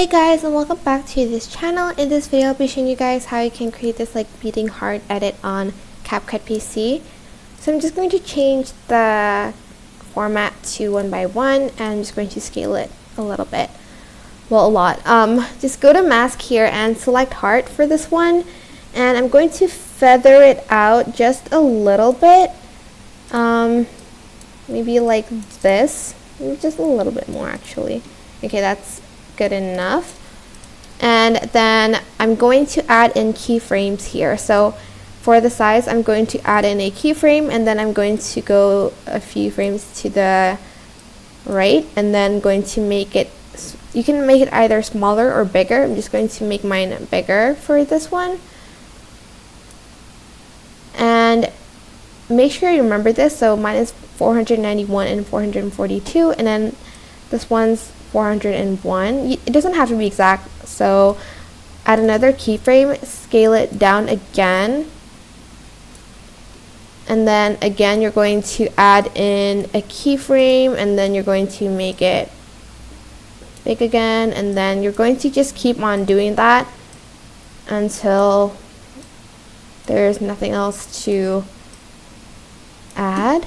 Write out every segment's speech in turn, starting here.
Hey guys, and welcome back to this channel. In this video I'll be showing you guys how you can create this beating heart edit on CapCut PC. So I'm just going to change the format to 1:1 and I'm just going to scale it a little bit. Well, a lot. Just go to mask here and select heart for this one, and I'm going to feather it out just a little bit. Maybe like this, maybe just a little bit more actually. Okay, that's good enough. And then I'm going to add in keyframes here. So for the size, I'm going to add in a keyframe, and then I'm going to go a few frames to the right, and then going to make it, you can make it either smaller or bigger. I'm just going to make mine bigger for this one. And make sure you remember this. So mine is 491 and 442, and then this one's 401. It doesn't have to be exact, so add another keyframe, scale it down again, and then again you're going to add in a keyframe, and then you're going to make it big again, and then you're going to just keep on doing that until there's nothing else to add.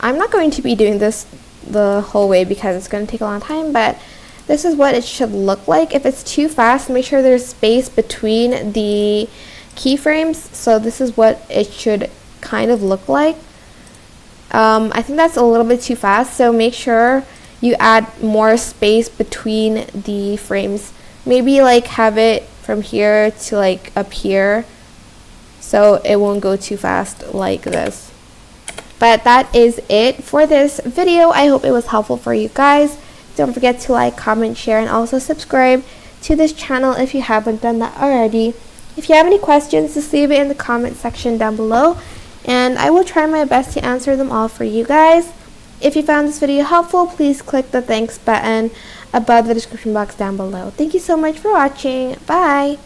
I'm not going to be doing this the whole way because it's going to take a long time, but this is what it should look like. If it's too fast, make sure there's space between the keyframes. So this is what it should kind of look like. I think that's a little bit too fast, so make sure you add more space between the frames. Maybe have it from here to up here, so it won't go too fast like this. But that is it for this video. I hope it was helpful for you guys. Don't forget to like, comment, share, and also subscribe to this channel if you haven't done that already. If you have any questions, just leave it in the comment section down below, and I will try my best to answer them all for you guys. If you found this video helpful, please click the thanks button above the description box down below. Thank you so much for watching. Bye!